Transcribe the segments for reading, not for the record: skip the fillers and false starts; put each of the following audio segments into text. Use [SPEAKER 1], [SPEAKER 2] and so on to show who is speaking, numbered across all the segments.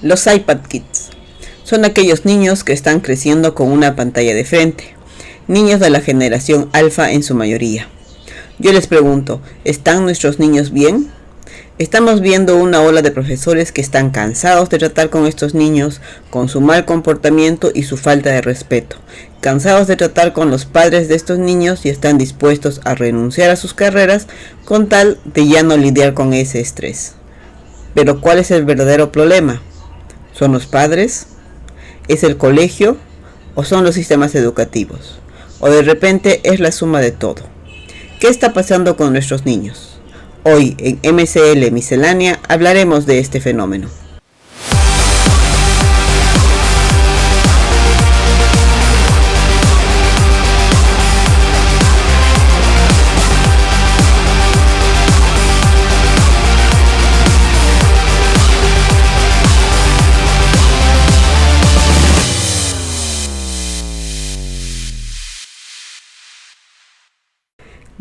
[SPEAKER 1] Los iPad Kids son aquellos niños que están creciendo con una pantalla de frente, niños de la generación alfa en su mayoría. Yo les pregunto, ¿están nuestros niños bien? Estamos viendo una ola de profesores que están cansados de tratar con estos niños, con su mal comportamiento y su falta de respeto, cansados de tratar con los padres de estos niños y están dispuestos a renunciar a sus carreras con tal de ya no lidiar con ese estrés. Pero ¿cuál es el verdadero problema? ¿Son los padres? ¿Es el colegio? ¿O son los sistemas educativos? ¿O de repente es la suma de todo? ¿Qué está pasando con nuestros niños? Hoy en MCL Miscelánea hablaremos de este fenómeno.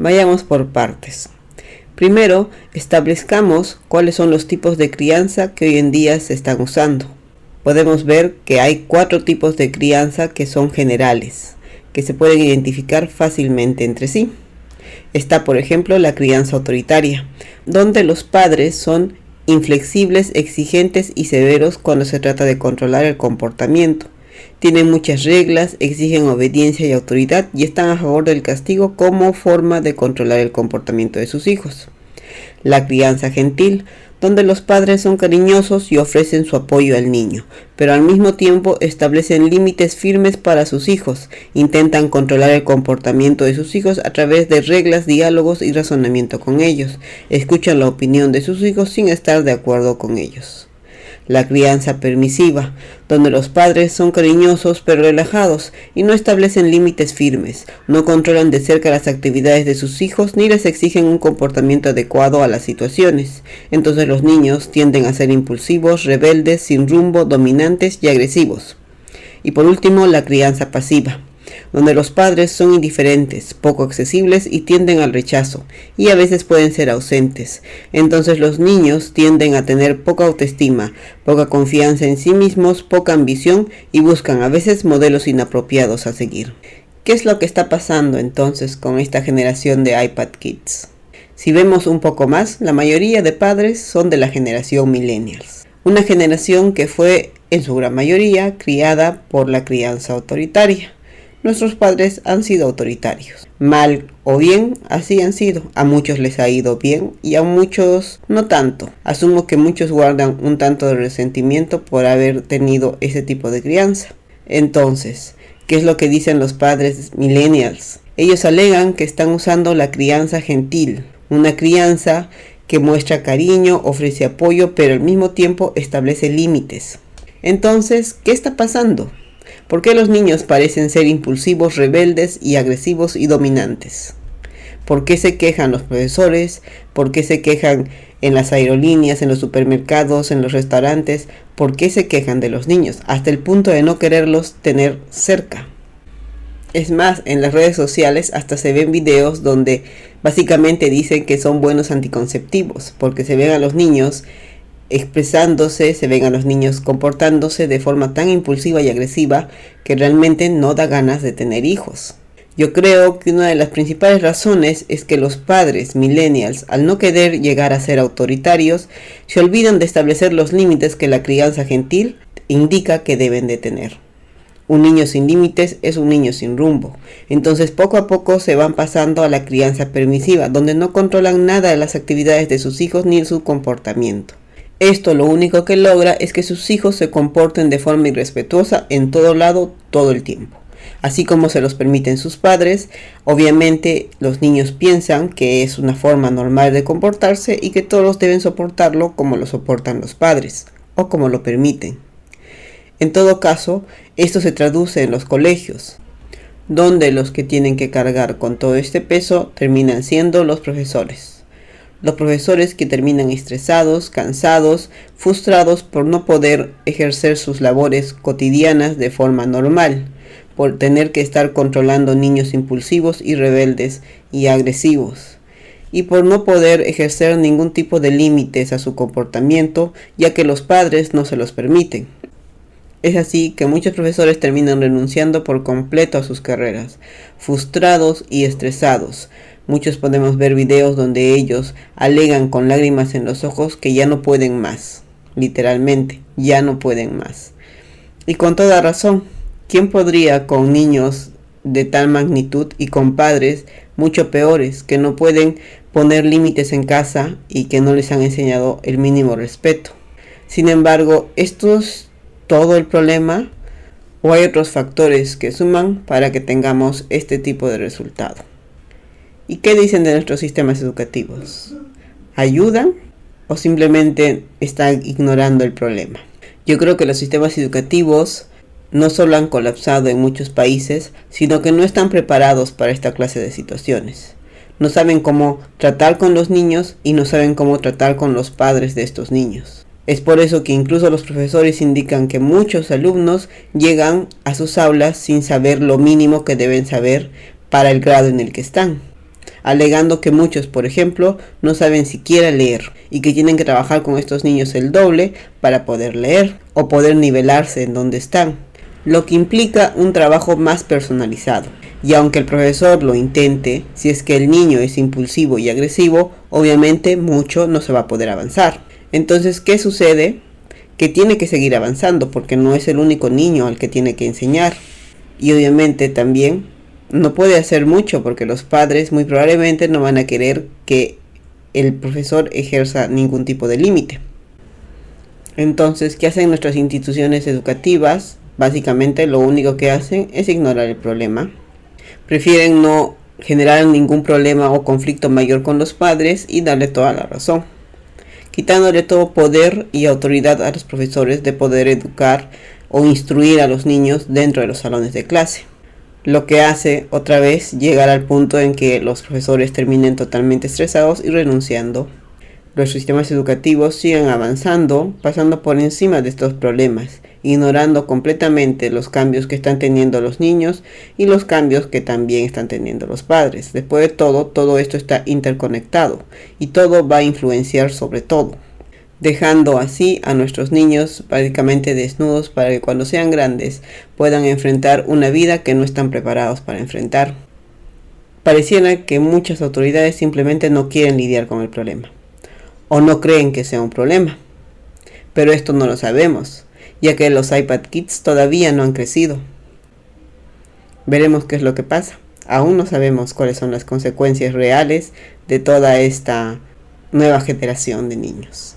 [SPEAKER 1] Vayamos por partes. Primero, establezcamos cuáles son los tipos de crianza que hoy en día se están usando. Podemos ver que hay 4 tipos de crianza que son generales, que se pueden identificar fácilmente entre sí. Está, por ejemplo, la crianza autoritaria, donde los padres son inflexibles, exigentes y severos cuando se trata de controlar el comportamiento. Tienen muchas reglas, exigen obediencia y autoridad y están a favor del castigo como forma de controlar el comportamiento de sus hijos. La crianza gentil, donde los padres son cariñosos y ofrecen su apoyo al niño, pero al mismo tiempo establecen límites firmes para sus hijos, intentan controlar el comportamiento de sus hijos a través de reglas, diálogos y razonamiento con ellos, escuchan la opinión de sus hijos sin estar de acuerdo con ellos. La crianza permisiva, donde los padres son cariñosos pero relajados y no establecen límites firmes, no controlan de cerca las actividades de sus hijos ni les exigen un comportamiento adecuado a las situaciones. Entonces los niños tienden a ser impulsivos, rebeldes, sin rumbo, dominantes y agresivos. Y por último, la crianza pasiva, donde los padres son indiferentes, poco accesibles y tienden al rechazo, y a veces pueden ser ausentes. Entonces los niños tienden a tener poca autoestima, poca confianza en sí mismos, poca ambición y buscan a veces modelos inapropiados a seguir. ¿Qué es lo que está pasando entonces con esta generación de iPad Kids? Si vemos un poco más, la mayoría de padres son de la generación millennials, una generación que fue en su gran mayoría criada por la crianza autoritaria. Nuestros padres han sido autoritarios. Mal o bien, así han sido. A muchos les ha ido bien y a muchos no tanto. Asumo que muchos guardan un tanto de resentimiento por haber tenido ese tipo de crianza. Entonces, ¿qué es lo que dicen los padres millennials? Ellos alegan que están usando la crianza gentil, una crianza que muestra cariño, ofrece apoyo, pero al mismo tiempo establece límites. Entonces, ¿qué está pasando? ¿Por qué los niños parecen ser impulsivos, rebeldes y agresivos y dominantes? ¿Por qué se quejan los profesores? ¿Por qué se quejan en las aerolíneas, en los supermercados, en los restaurantes? ¿Por qué se quejan de los niños? Hasta el punto de no quererlos tener cerca. Es más, en las redes sociales hasta se ven videos donde básicamente dicen que son buenos anticonceptivos, porque se ven a los niños expresándose, se ven a los niños comportándose de forma tan impulsiva y agresiva que realmente no da ganas de tener hijos. Yo creo que una de las principales razones es que los padres millennials, al no querer llegar a ser autoritarios, se olvidan de establecer los límites que la crianza gentil indica que deben de tener. Un niño sin límites es un niño sin rumbo. Entonces poco a poco se van pasando a la crianza permisiva, donde no controlan nada de las actividades de sus hijos ni su comportamiento. Esto lo único que logra es que sus hijos se comporten de forma irrespetuosa en todo lado, todo el tiempo. Así como se los permiten sus padres, obviamente los niños piensan que es una forma normal de comportarse y que todos deben soportarlo como lo soportan los padres, o como lo permiten. En todo caso, esto se traduce en los colegios, donde los que tienen que cargar con todo este peso terminan siendo los profesores. Los profesores que terminan estresados, cansados, frustrados por no poder ejercer sus labores cotidianas de forma normal, por tener que estar controlando niños impulsivos y rebeldes y agresivos. y por no poder ejercer ningún tipo de límites a su comportamiento, ya que los padres no se los permiten. Es así que muchos profesores terminan renunciando por completo a sus carreras, frustrados y estresados. Muchos podemos ver videos donde ellos alegan con lágrimas en los ojos que ya no pueden más, literalmente, ya no pueden más. Y con toda razón, ¿quién podría con niños de tal magnitud y con padres mucho peores que no pueden poner límites en casa y que no les han enseñado el mínimo respeto? Sin embargo, ¿esto es todo el problema o hay otros factores que suman para que tengamos este tipo de resultado? ¿Y qué dicen de nuestros sistemas educativos? ¿Ayudan o simplemente están ignorando el problema? Yo creo que los sistemas educativos no solo han colapsado en muchos países, sino que no están preparados para esta clase de situaciones. No saben cómo tratar con los niños y no saben cómo tratar con los padres de estos niños. Es por eso que incluso los profesores indican que muchos alumnos llegan a sus aulas sin saber lo mínimo que deben saber para el grado en el que están, alegando que muchos, por ejemplo, no saben siquiera leer y que tienen que trabajar con estos niños el doble para poder leer o poder nivelarse en donde están, lo que implica un trabajo más personalizado. Y aunque el profesor lo intente, si es que el niño es impulsivo y agresivo, obviamente mucho no se va a poder avanzar. Entonces, ¿qué sucede? Que tiene que seguir avanzando porque no es el único niño al que tiene que enseñar. Y obviamente también no puede hacer mucho porque los padres muy probablemente no van a querer que el profesor ejerza ningún tipo de límite. Entonces, ¿qué hacen nuestras instituciones educativas? Básicamente lo único que hacen es ignorar el problema. Prefieren no generar ningún problema o conflicto mayor con los padres y darle toda la razón, quitándole todo poder y autoridad a los profesores de poder educar o instruir a los niños dentro de los salones de clase. Lo que hace otra vez llegar al punto en que los profesores terminen totalmente estresados y renunciando. Los sistemas educativos siguen avanzando, pasando por encima de estos problemas, ignorando completamente los cambios que están teniendo los niños y los cambios que también están teniendo los padres. Después de todo esto está interconectado y todo va a influenciar sobre todo, dejando así a nuestros niños prácticamente desnudos para que cuando sean grandes puedan enfrentar una vida que no están preparados para enfrentar. Pareciera que muchas autoridades simplemente no quieren lidiar con el problema o no creen que sea un problema, pero esto no lo sabemos, ya que los iPad Kids todavía no han crecido. Veremos qué es lo que pasa. Aún no sabemos cuáles son las consecuencias reales de toda esta nueva generación de niños.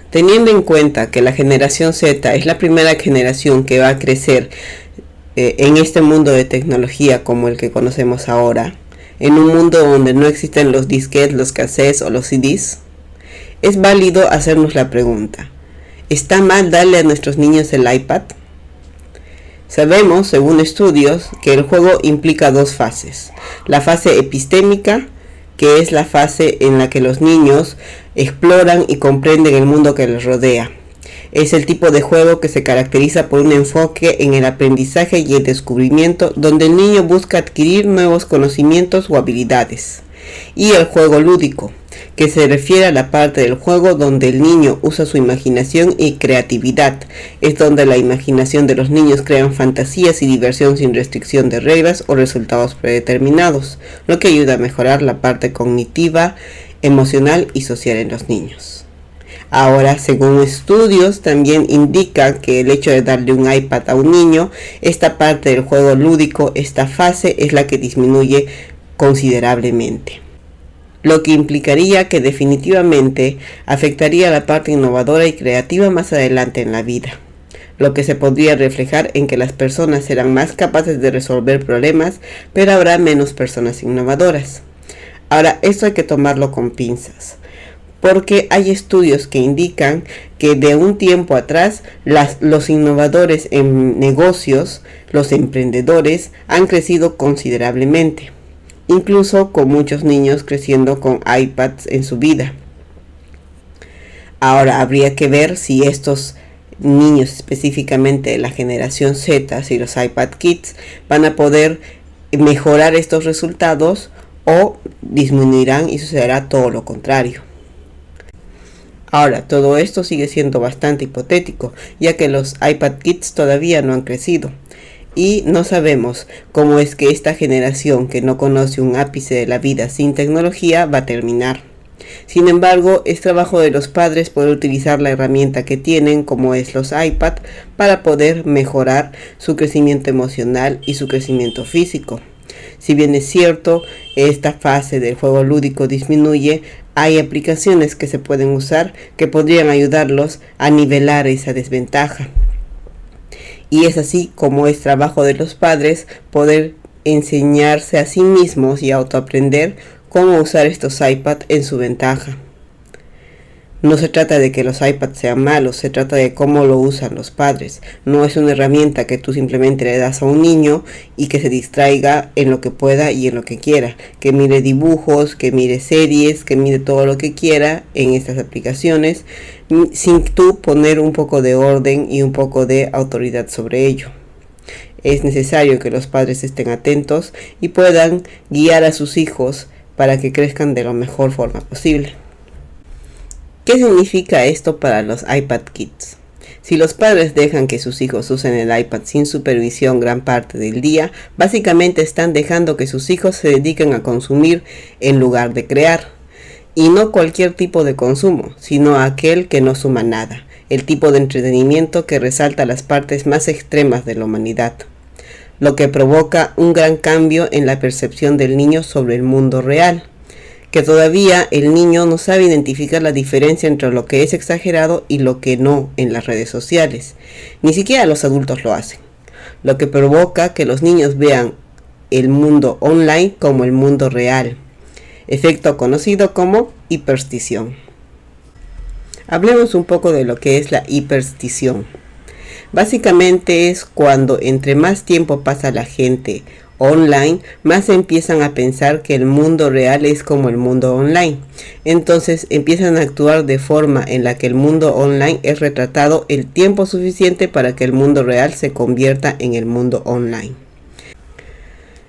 [SPEAKER 1] Teniendo en cuenta que la generación Z es la primera generación que va a crecer en este mundo de tecnología como el que conocemos ahora, en un mundo donde no existen los disquetes, los cassettes o los CDs, es válido hacernos la pregunta: ¿está mal darle a nuestros niños el iPad? Sabemos, según estudios, que el juego implica dos fases. La fase epistémica, que es la fase en la que los niños exploran y comprenden el mundo que les rodea. Es el tipo de juego que se caracteriza por un enfoque en el aprendizaje y el descubrimiento, donde el niño busca adquirir nuevos conocimientos o habilidades. Y el juego lúdico, que se refiere a la parte del juego donde el niño usa su imaginación y creatividad. Es donde la imaginación de los niños crean fantasías y diversión sin restricción de reglas o resultados predeterminados, lo que ayuda a mejorar la parte cognitiva, emocional y social en los niños. Ahora, según estudios, también indica que el hecho de darle un iPad a un niño, esta parte del juego lúdico, esta fase es la que disminuye considerablemente, lo que implicaría que definitivamente afectaría la parte innovadora y creativa más adelante en la vida, lo que se podría reflejar en que las personas serán más capaces de resolver problemas, pero habrá menos personas innovadoras. Ahora, esto hay que tomarlo con pinzas, porque hay estudios que indican que de un tiempo atrás los innovadores en negocios, los emprendedores, han crecido considerablemente, incluso con muchos niños creciendo con iPads en su vida. Ahora habría que ver si estos niños, específicamente de la generación Z, si los iPad Kids, van a poder mejorar estos resultados o disminuirán y sucederá todo lo contrario. Ahora, todo esto sigue siendo bastante hipotético, ya que los iPad Kids todavía no han crecido. Y no sabemos cómo es que esta generación que no conoce un ápice de la vida sin tecnología va a terminar. Sin embargo, es trabajo de los padres poder utilizar la herramienta que tienen, como es los iPad, para poder mejorar su crecimiento emocional y su crecimiento físico. Si bien es cierto, esta fase del juego lúdico disminuye, hay aplicaciones que se pueden usar que podrían ayudarlos a nivelar esa desventaja. Y es así como es trabajo de los padres poder enseñarse a sí mismos y autoaprender cómo usar estos iPad en su ventaja. No se trata de que los iPads sean malos, se trata de cómo lo usan los padres. No es una herramienta que tú simplemente le das a un niño y que se distraiga en lo que pueda y en lo que quiera. Que mire dibujos, que mire series, que mire todo lo que quiera en estas aplicaciones, sin tú poner un poco de orden y un poco de autoridad sobre ello. Es necesario que los padres estén atentos y puedan guiar a sus hijos para que crezcan de la mejor forma posible. ¿Qué significa esto para los iPad Kids? Si los padres dejan que sus hijos usen el iPad sin supervisión gran parte del día, básicamente están dejando que sus hijos se dediquen a consumir en lugar de crear. Y no cualquier tipo de consumo, sino aquel que no suma nada, el tipo de entretenimiento que resalta las partes más extremas de la humanidad, lo que provoca un gran cambio en la percepción del niño sobre el mundo real. Que todavía el niño no sabe identificar la diferencia entre lo que es exagerado y lo que no en las redes sociales. Ni siquiera los adultos lo hacen. Lo que provoca que los niños vean el mundo online como el mundo real. Efecto conocido como hiperstición. Hablemos un poco de lo que es la hiperstición. Básicamente es cuando entre más tiempo pasa la gente online, más empiezan a pensar que el mundo real es como el mundo online. Entonces empiezan a actuar de forma en la que el mundo online es retratado el tiempo suficiente para que el mundo real se convierta en el mundo online.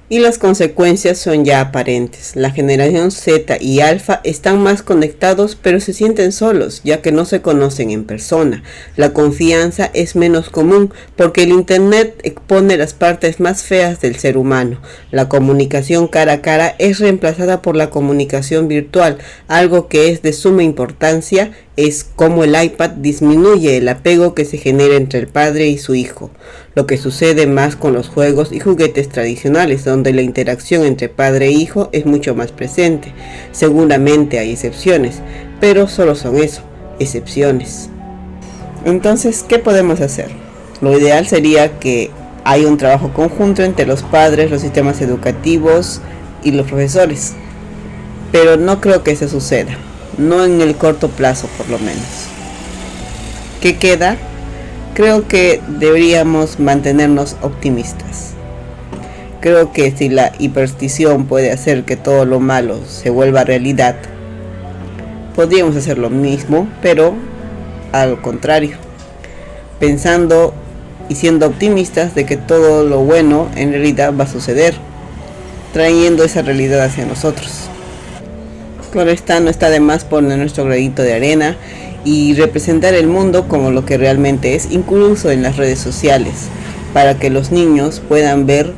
[SPEAKER 1] Y las consecuencias son ya aparentes. La generación Z y Alfa están más conectados, pero se sienten solos, ya que no se conocen en persona. La confianza es menos común, porque el Internet expone las partes más feas del ser humano. La comunicación cara a cara es reemplazada por la comunicación virtual. Algo que es de suma importancia es cómo el iPad disminuye el apego que se genera entre el padre y su hijo. Lo que sucede más con los juegos y juguetes tradicionales, donde la interacción entre padre e hijo es mucho más presente. Seguramente hay excepciones, pero solo son eso, excepciones. Entonces, ¿qué podemos hacer? Lo ideal sería que haya un trabajo conjunto entre los padres, los sistemas educativos y los profesores. Pero no creo que eso suceda, no en el corto plazo por lo menos. ¿Qué queda? Creo que deberíamos mantenernos optimistas. Creo que si la hiperstición puede hacer que todo lo malo se vuelva realidad, podríamos hacer lo mismo, pero al contrario, pensando y siendo optimistas de que todo lo bueno en realidad va a suceder, trayendo esa realidad hacia nosotros. Claro está, no está de más poner nuestro granito de arena y representar el mundo como lo que realmente es, incluso en las redes sociales, para que los niños puedan ver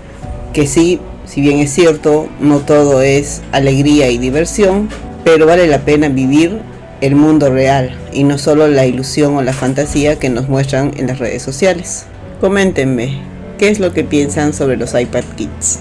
[SPEAKER 1] que sí, si bien es cierto, no todo es alegría y diversión, pero vale la pena vivir el mundo real y no solo la ilusión o la fantasía que nos muestran en las redes sociales. Coméntenme, ¿qué es lo que piensan sobre los iPad Kids?